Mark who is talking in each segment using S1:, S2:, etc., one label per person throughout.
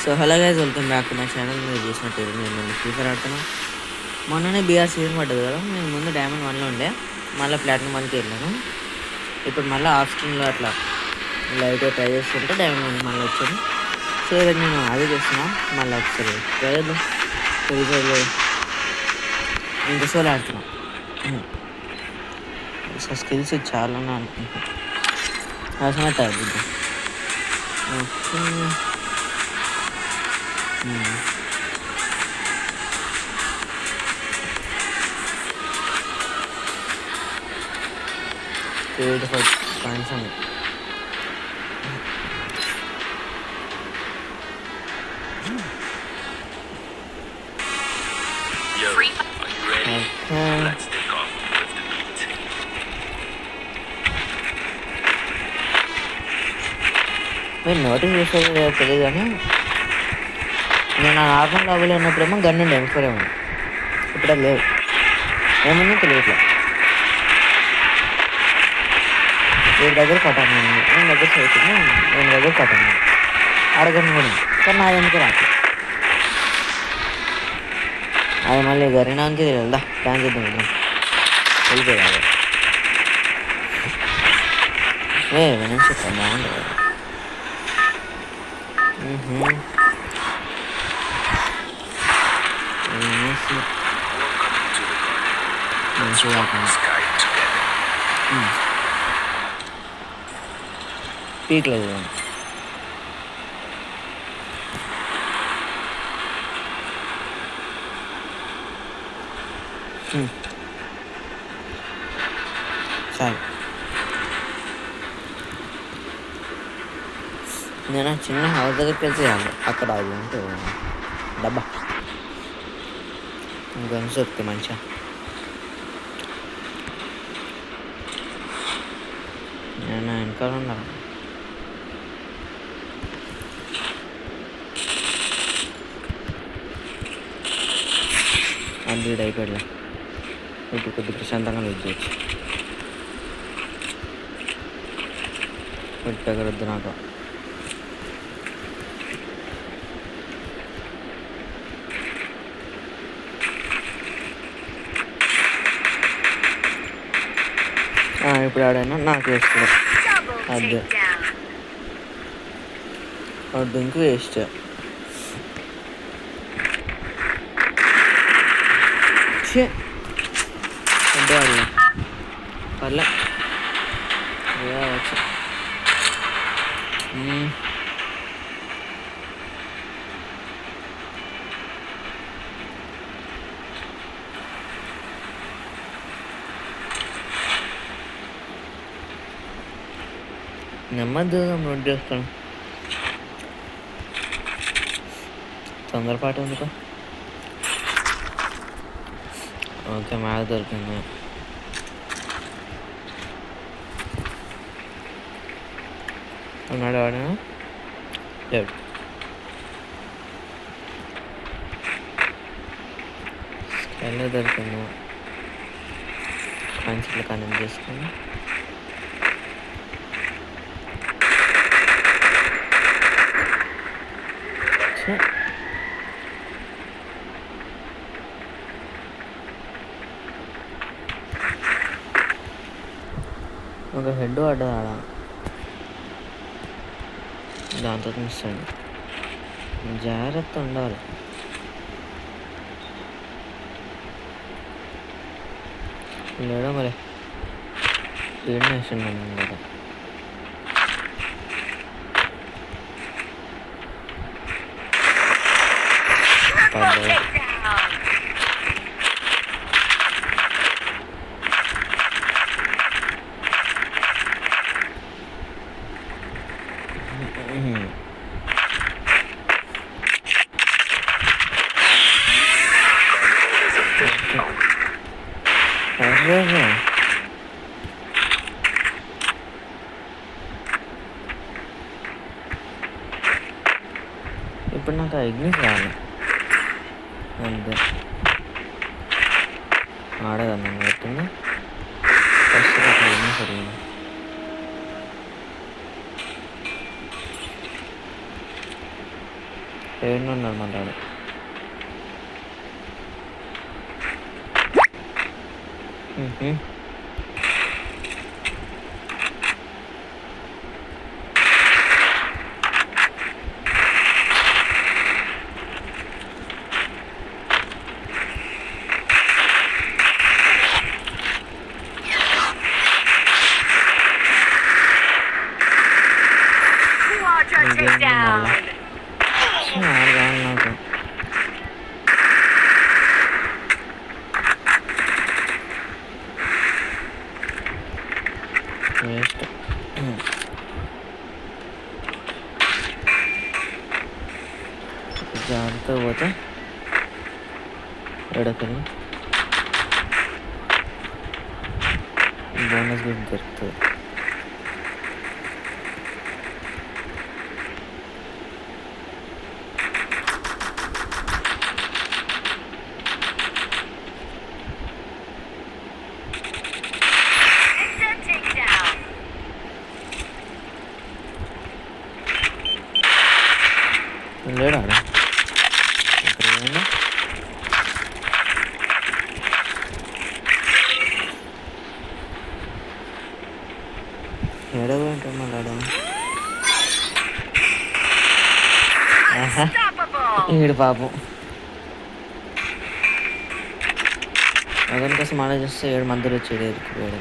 S1: So hello guys, welcome back to my channel. మీరు చూసినట్టు నేను ఫ్రీ ఫైర్ ఆడుతున్నాను. మొన్ననే బీఆర్ సీజన్ పడ్డది కదా, నేను ముందు డైమండ్ 1లో ఉండే, మళ్ళీ ప్లాటినం 1కి వెళ్ళాను. ఇప్పుడు మళ్ళీ ఆఫ్ స్క్రీన్లో అట్లా లైట్గా ట్రై చేస్తుంటే డైమండ్ 1 మళ్ళీ వచ్చాను. సో ఈరోజు నేను అదే చేస్తున్నా, మళ్ళీ ఒకసారి ట్రై చేద్దాం. ఫ్రీ ఫైర్లో ఇంకా సోలో ఆడుతున్నాం. సో స్కిల్స్ చాలా అనుకుంటున్నాను. అవసరమే తగ్గిద్దాం. ఓకే, పాయింట్స్ ఉన్నాయి. మీరు నోటీస్ చేసేది తెలియదు కానీ నేను నార్మల్ లాబీలో ఉన్నప్పుడేమో గన్ ఉండే M4 ఏమో, ఇప్పుడు అది లేవు. ఏముందో తెలియట్లేదు. వీడి దగ్గర కట్టాను, నేను దగ్గర చదువుతున్నా, నేను దగ్గర కట్టాను అడగను కూడా, కానీ నా ఎందుకు రాదు. అది మళ్ళీ గరినానికి వెళ్దా ప్లాన్ చేద్దాం, వెళ్ళిపోయాలి. వినం చెప్తాను, బాగుంటుంది. మంచిగా పీక్ లేదు. సరే, నేను చిన్న హౌస్ దగ్గరికి వెళ్తే అక్కడ అది అంటే డబ్బా గన్స్ వస్తే మంచిగా. నేను వెనకాల ఉండాలి. అది అయిపోయా, ఇప్పుడు కొద్ది ప్రశాంతంగా యూజ్ చేయొచ్చు. కొద్ది దగ్గరద్దు నాకు. ఇప్పుడు ఆడైనా నాకు వేస్తాడు, అదే డ్రింక్ వేస్ట్. ఆడినా పర్లే వచ్చు. నెమ్మదిగా నోట్ చేస్తాను, తొందరపాటు ఎందుకు. ఓకే, మ్యాథ్ దొరికింది. ఉన్నాడు వాడినా లేడు. స్కైల్లో దొరికింది, కాన్సెప్ట్లో కనెక్ట్ చేసుకుని. ఒక హెడ్ పడ్డది ఆడ, దాంతో మిస్ అయింది. జాగ్రత్త ఉండాలి. లేడా మరి ఏడు వేసిండు కదా. ఇప్పుడు నాకు ఇగ్నిస్ రావాలి అంతే. ఆడేదాన్ని పెట్టింది ఫస్ట్ ఇగ్నిస్ అడిగింది. ఏడున్నాడు మళ్ళీ వాడు. నాకు వేస్ట్. జాగ్రత్త పోతే ఎడకని బోనస్ కూడా దొరుకుతుంది. లేడా ఇక్కడ ఏమన్నా ఏడవ ఉంటాడు మళ్ళాడు. ఈడు పాపం అతని కోసం ఆలోచిస్తే 7 మధ్యలో వచ్చాడు ఎదురుకుపోయాడు.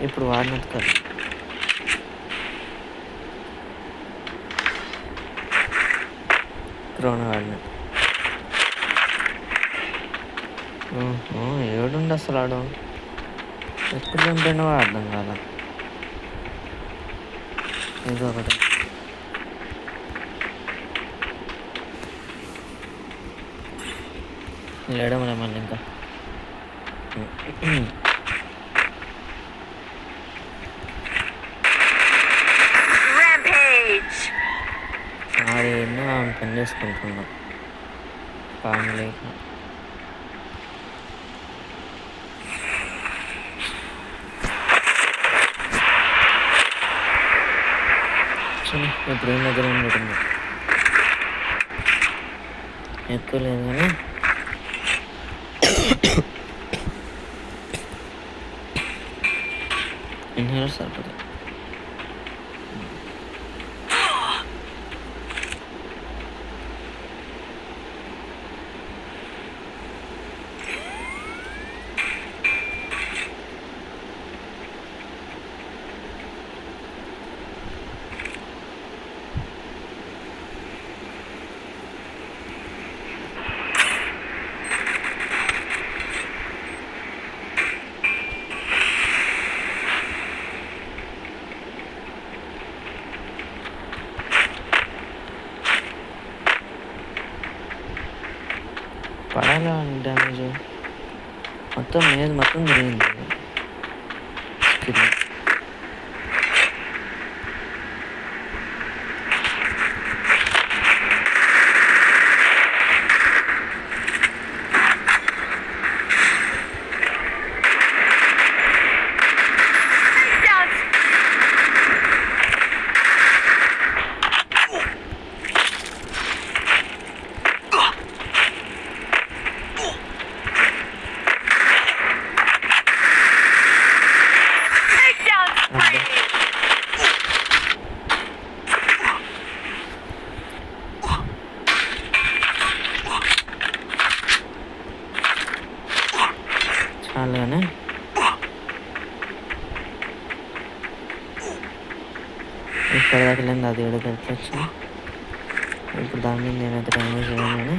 S1: ఇప్పుడు వాడినది కాదు. క్రోనా వాడినట్టు. ఏడుండి అసలు ఆడు ఎప్పుడు చంపినో అర్థం కాల. ఏదో ఒకటి లేడమలే మళ్ళీ ఇంకా ఆడేమో ఆమె పని చేసుకుంటున్నాం పాము లేక. ఇప్పుడు ఏం దగ్గర ఉంటుంది ఎక్కువ లేదు కానీ ఇన్హేలర్ సరిపోతుంది. పడాలా డ్యామేజ్ మొత్తం మీద మొత్తం జరిగింది. చాలానే ఇక్కడ దాకా లేదు. అది ఏడు గంటలు వచ్చి ఇప్పుడు దాని మీద నేనైతే డ్యామేజ్ చేయను కానీ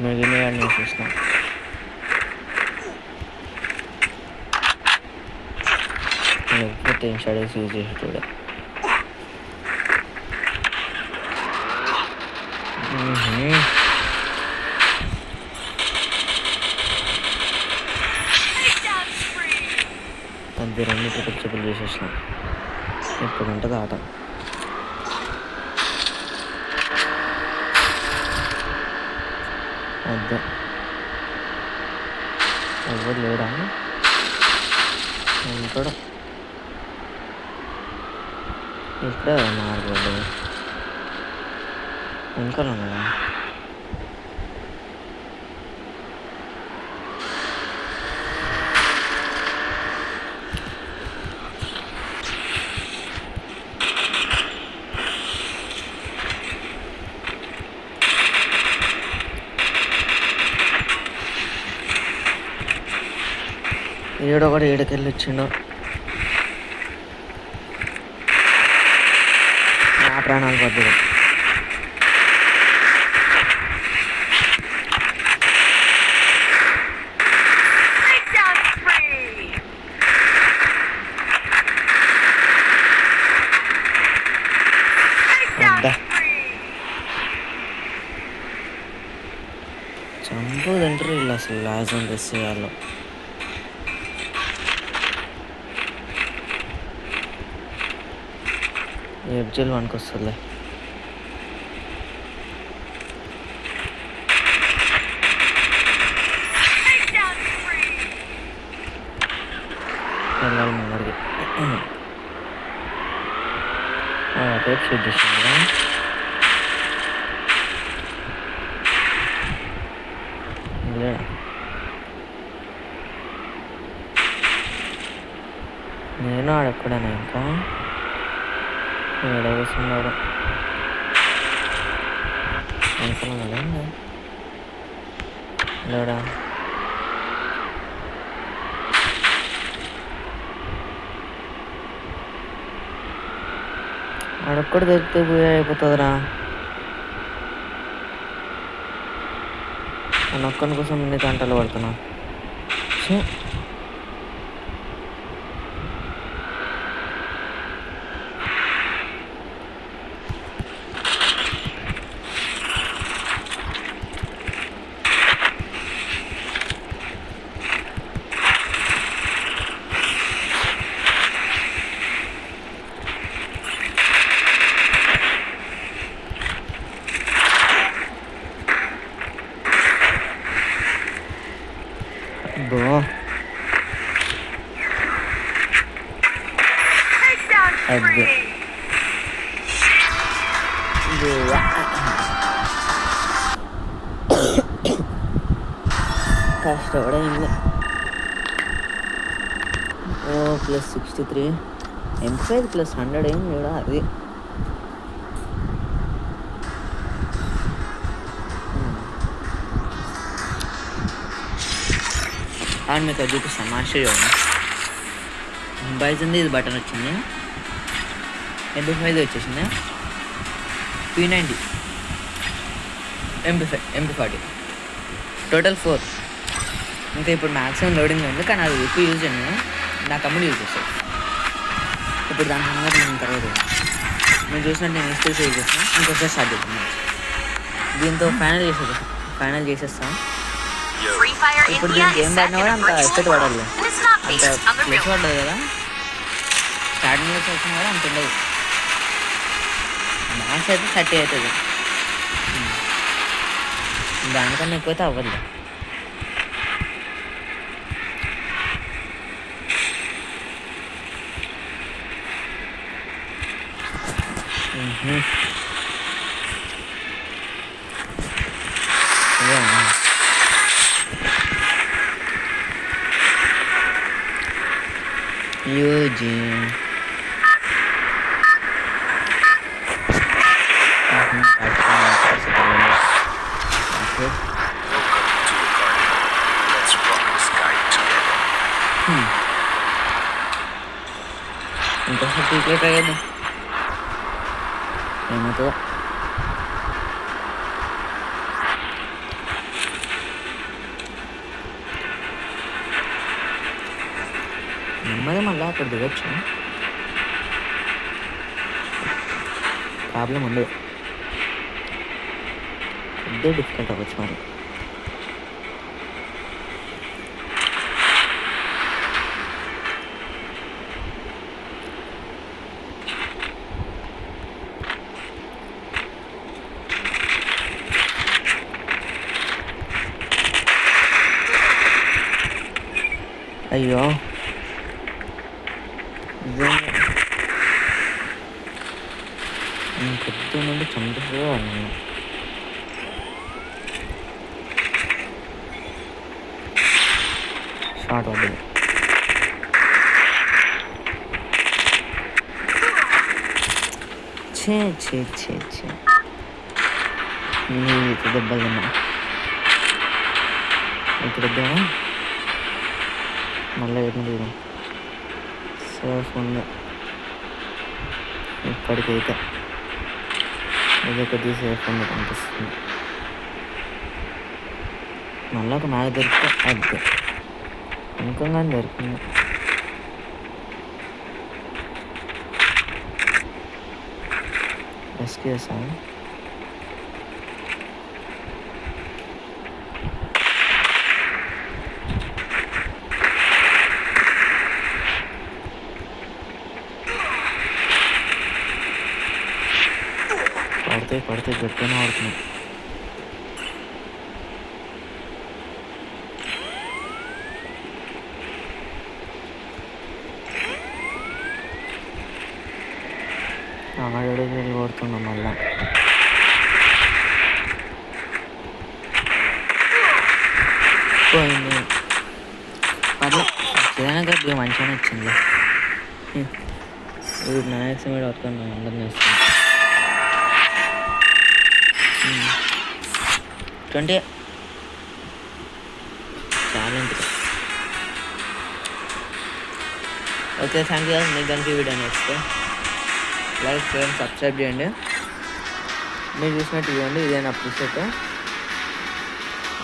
S1: మిగిలిన అన్నీ చూసినాం. లేకపోతే ఏం షాడోస్ యూజ్ చేసేటోడే. అది 2 ట్రిపుల్ ట్రిపుల్ చేసేసిన. ఇప్పుడు ఉంటుంది ఆట. అదే ఎవరు లేడా ఉంటాడు ఇప్పుడే మార్గండి ఇంకా ఉన్నాడా? ఈడ కూడా ఈడకెళ్ళి వచ్చిండు. నా ప్రాణాలు పడ్డాడు. చంపు తింటారు వీళ్ళు అసలు. లాజం డ్రెస్ చేయాలో ఎడ్జల్ వన్కి వస్తుందిలే. వెళ్ళాలి ముందరికి. టైప్ షూట్ చేస్తున్నా. నేను ఆడెక్కడైనా ఇంకా ఏడ కూర్చున్నాడు అనుకున్నాను కదా లేడా. ఆడొక్కడు దొరికితే పోయి అయిపోతుందిరా. నేను ఒక్కని కోసం ఇన్ని గంటలు పడుతున్నా. అదే కష్టపడైంది. +63 M5 +100 ఏం కూడా అది. అండ్ మీకు అది చూపిస్తాను. మాస్టర్ బైజన్ది ఇది బటన్ వచ్చింది. MP5 వచ్చేసింది. P90 MP40 total 4. ఇంకా ఇప్పుడు మ్యాక్సిమం లోడింగ్ ఉంది కానీ అది ఎక్కువ యూజ్ చేయను. నా తమ్ముడు యూజ్ చేస్తాను. ఇప్పుడు దాని సంగతి నేను తర్వాత నేను చూసినట్టు నేను ఎస్పీస్ యూజ్ చేస్తాను. ఇంకొకసారి స్టార్ట్ చేస్తాను. దీంతో ఫైనల్ చేసేస్తాను. ఇప్పుడు దీనికి ఏం పడినా కూడా అంత ఎఫెక్ట్ పడాలి. అంత ప్లస్ పడ్డది కదా. స్టార్టింగ్లో వచ్చినా కూడా అంత ఉండదు. మ్యాక్స్ అయితే 30 అవుతుంది. దానికన్నా ఎక్కువైతే అవ్వదు. Eugene. ఇంకోసారి టీకేట్ అయ్యేది ఏమవుతుందో. నెమ్మది మళ్ళీ అక్కడ దిగొచ్చు. ప్రాబ్లం ఉండదు. ఇదే డిఫికల్ట్ అవ్వచ్చు మరి. అయ్యో కొద్ది నుండి చంపేసేవాళ్ళు. షార్ట్ పడ్డది. ఛే ఛే ఛే ఛే నీకు దెబ్బలు తిన్నా. ఇక్కడ వద్దామా మళ్ళీ ఎట్లా సేఫ్ ఉంది ఇప్పటికైతే. ఇదొకటి సేఫ్ ఉంది కనిపిస్తుంది. మళ్ళీ ఒక మ్యాగ్ దొరికితే అది అనుకోగానే దొరికింది. ఎస్కేస్ పడితే గట్టిగానే ఆడుతున్నాయి. ఆడడికి వెళ్ళి కొడుతున్నాం మళ్ళా. పోయింది పర్లేదు చేయడానికి మంచిగానే వచ్చింది. ఇది మ్యాక్స్ మీద వస్తున్నాం అందరినీ వస్తుంది. 20 చాలా ఉంటుంది. Okay thank you. మీకు కనుక వీడియో నచ్చితే లైక్ షేర్ సబ్స్క్రైబ్ చేయండి. మీరు చూసినట్టు ఇవ్వండి. ఇదే నా ప్రిసెట్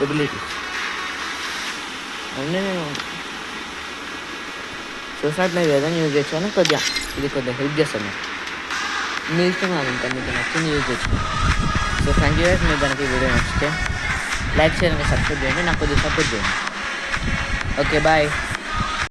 S1: ఎబిలిటీస్ అన్నీ నేను చూసినట్టు నేను ఏదైనా యూజ్ చేస్తాను. కొద్దిగా హెల్ప్ చేస్తాను. మీ ఇష్టం కాదు, ఇంకా మీకు నచ్చింది యూజ్ చేస్తాను. So thank you guys. మీకు కనుక ఈ వీడియో నచ్చితే లైక్ షేర్ సబ్స్క్రైబ్ చేయండి. నాకు కొద్దిగా సపోర్ట్ చేయండి. Okay bye.